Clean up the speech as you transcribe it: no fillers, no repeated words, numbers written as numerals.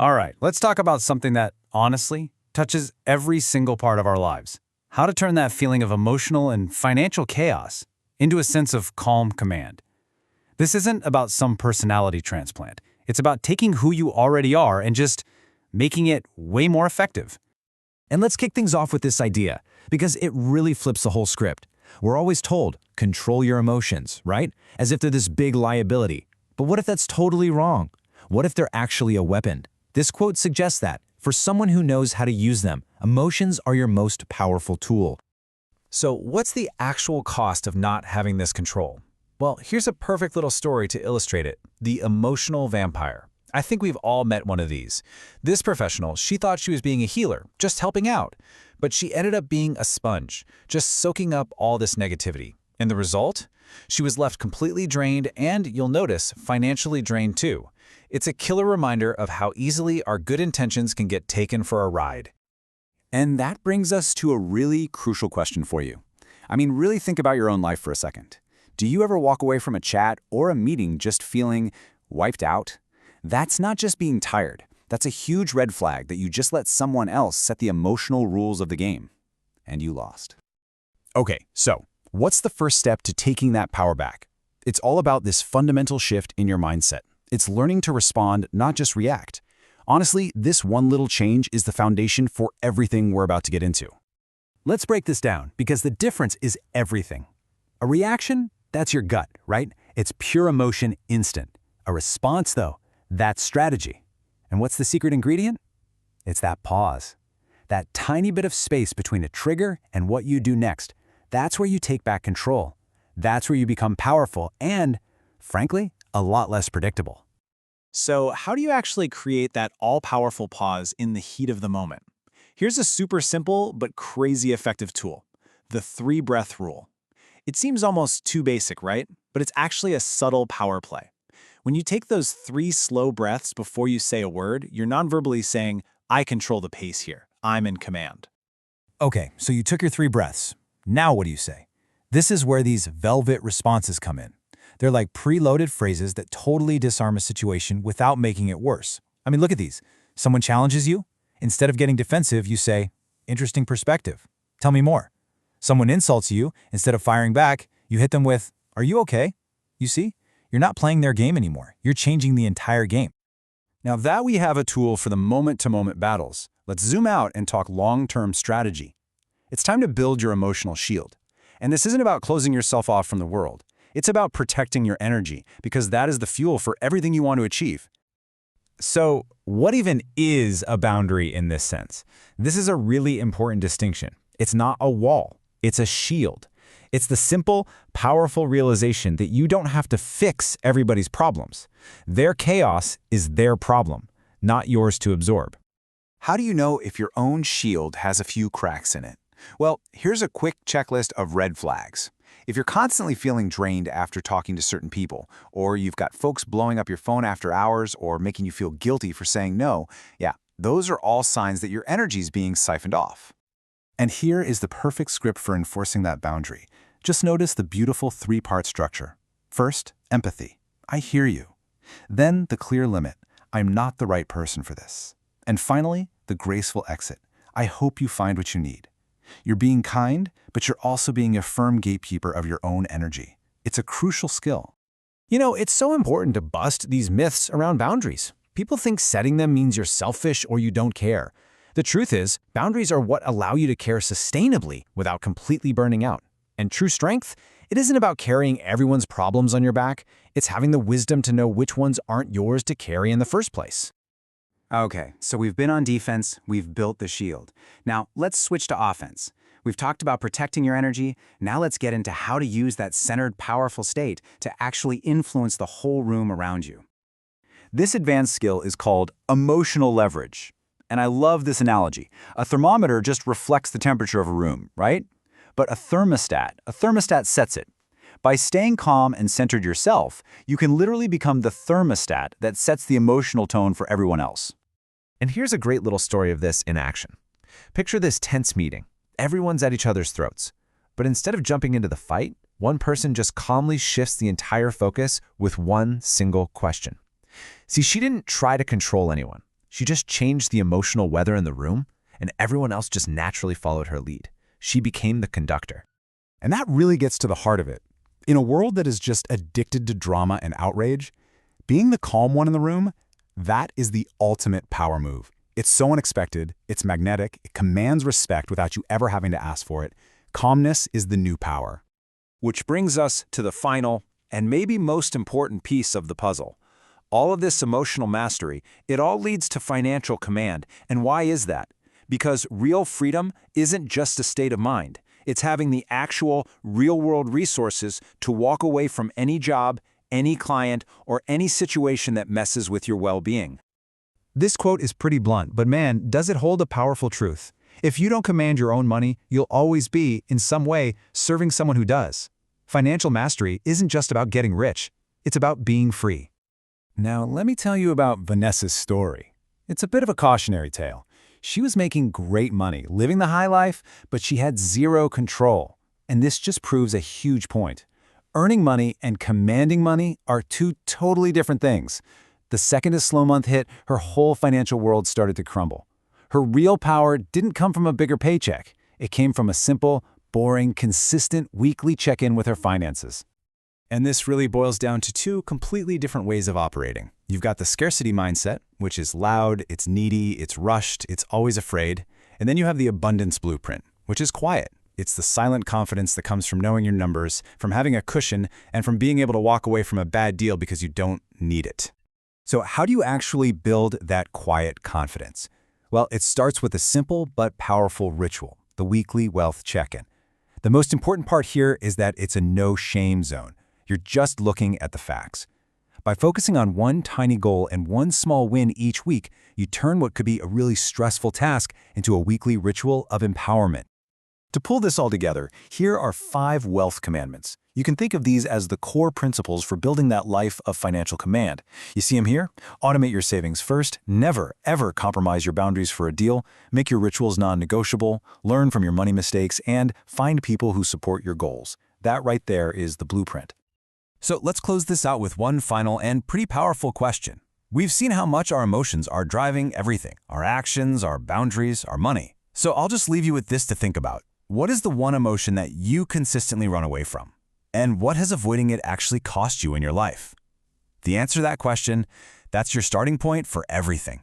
All right, let's talk about something that, honestly, touches every single part of our lives. How to turn that feeling of emotional and financial chaos into a sense of calm command. This isn't about some personality transplant. It's about taking who you already are and just making it way more effective. And let's kick things off with this idea, because it really flips the whole script. We're always told, control your emotions, right? As if they're this big liability. But what if that's totally wrong? What if they're actually a weapon? This quote suggests that, for someone who knows how to use them, emotions are your most powerful tool. So what's the actual cost of not having this control? Well, here's a perfect little story to illustrate it. The emotional vampire. I think we've all met one of these. This professional, she thought she was being a healer, just helping out. But she ended up being a sponge, just soaking up all this negativity. And the result? She was left completely drained and, you'll notice, financially drained too. It's a killer reminder of how easily our good intentions can get taken for a ride. And that brings us to a really crucial question for you. I mean, really think about your own life for a second. Do you ever walk away from a chat or a meeting just feeling wiped out? That's not just being tired. That's a huge red flag that you just let someone else set the emotional rules of the game. And you lost. Okay, so what's the first step to taking that power back? It's all about this fundamental shift in your mindset. It's learning to respond, not just react. Honestly, this one little change is the foundation for everything we're about to get into. Let's break this down, because the difference is everything. A reaction, that's your gut, right? It's pure emotion, instant. A response, though, that's strategy. And what's the secret ingredient? It's that pause. That tiny bit of space between a trigger and what you do next. That's where you take back control. That's where you become powerful and, frankly, a lot less predictable. So how do you actually create that all-powerful pause in the heat of the moment? Here's a super simple but crazy effective tool, the 3-breath rule. It seems almost too basic, right? But it's actually a subtle power play. When you take those 3 slow breaths before you say a word, you're non-verbally saying, I control the pace here. I'm in command. Okay, so you took your 3 breaths. Now what do you say? This is where these velvet responses come in. They're like preloaded phrases that totally disarm a situation without making it worse. I mean, look at these. Someone challenges you. Instead of getting defensive, you say, interesting perspective. Tell me more. Someone insults you. Instead of firing back, you hit them with, are you okay? You see? You're not playing their game anymore. You're changing the entire game. Now that we have a tool for the moment-to-moment battles, let's zoom out and talk long-term strategy. It's time to build your emotional shield. And this isn't about closing yourself off from the world. It's about protecting your energy, because that is the fuel for everything you want to achieve. So, what even is a boundary in this sense? This is a really important distinction. It's not a wall. It's a shield. It's the simple, powerful realization that you don't have to fix everybody's problems. Their chaos is their problem, not yours to absorb. How do you know if your own shield has a few cracks in it? Well, here's a quick checklist of red flags. If you're constantly feeling drained after talking to certain people, or you've got folks blowing up your phone after hours or making you feel guilty for saying no, yeah, those are all signs that your energy is being siphoned off. And here is the perfect script for enforcing that boundary. Just notice the beautiful 3-part structure. First, empathy. I hear you. Then the clear limit. I'm not the right person for this. And finally, the graceful exit. I hope you find what you need. You're being kind, but you're also being a firm gatekeeper of your own energy. It's a crucial skill. You know, it's so important to bust these myths around boundaries. People think setting them means you're selfish or you don't care. The truth is, boundaries are what allow you to care sustainably without completely burning out. And true strength, it isn't about carrying everyone's problems on your back. It's having the wisdom to know which ones aren't yours to carry in the first place. Okay, so we've been on defense, we've built the shield. Now, let's switch to offense. We've talked about protecting your energy. Now let's get into how to use that centered, powerful state to actually influence the whole room around you. This advanced skill is called emotional leverage. And I love this analogy. A thermometer just reflects the temperature of a room, right? But a thermostat sets it. By staying calm and centered yourself, you can literally become the thermostat that sets the emotional tone for everyone else. And here's a great little story of this in action. Picture this tense meeting. Everyone's at each other's throats. But instead of jumping into the fight, one person just calmly shifts the entire focus with one single question. See, she didn't try to control anyone. She just changed the emotional weather in the room, and everyone else just naturally followed her lead. She became the conductor. And that really gets to the heart of it. In a world that is just addicted to drama and outrage, being the calm one in the room, that is the ultimate power move. It's so unexpected, it's magnetic, it commands respect without you ever having to ask for it. Calmness is the new power. Which brings us to the final and maybe most important piece of the puzzle. All of this emotional mastery, it all leads to financial command. And why is that? Because real freedom isn't just a state of mind. It's having the actual, real-world resources to walk away from any job, any client, or any situation that messes with your well-being. This quote is pretty blunt, but man, does it hold a powerful truth. If you don't command your own money, you'll always be, in some way, serving someone who does. Financial mastery isn't just about getting rich. It's about being free. Now, let me tell you about Vanessa's story. It's a bit of a cautionary tale. She was making great money, living the high life, but she had zero control. And this just proves a huge point. Earning money and commanding money are two totally different things. The second a slow month hit, her whole financial world started to crumble. Her real power didn't come from a bigger paycheck. It came from a simple, boring, consistent weekly check-in with her finances. And this really boils down to two completely different ways of operating. You've got the scarcity mindset, which is loud, it's needy, it's rushed, it's always afraid. And then you have the abundance blueprint, which is quiet. It's the silent confidence that comes from knowing your numbers, from having a cushion, and from being able to walk away from a bad deal because you don't need it. So how do you actually build that quiet confidence? Well, it starts with a simple but powerful ritual, the weekly wealth check-in. The most important part here is that it's a no-shame zone. You're just looking at the facts. By focusing on one tiny goal and one small win each week, you turn what could be a really stressful task into a weekly ritual of empowerment. To pull this all together, here are 5 wealth commandments. You can think of these as the core principles for building that life of financial command. You see them here? Automate your savings first, never, ever compromise your boundaries for a deal, make your rituals non-negotiable, learn from your money mistakes, and find people who support your goals. That right there is the blueprint. So let's close this out with one final and pretty powerful question. We've seen how much our emotions are driving everything, our actions, our boundaries, our money. So I'll just leave you with this to think about. What is the one emotion that you consistently run away from? And what has avoiding it actually cost you in your life? The answer to that question, that's your starting point for everything.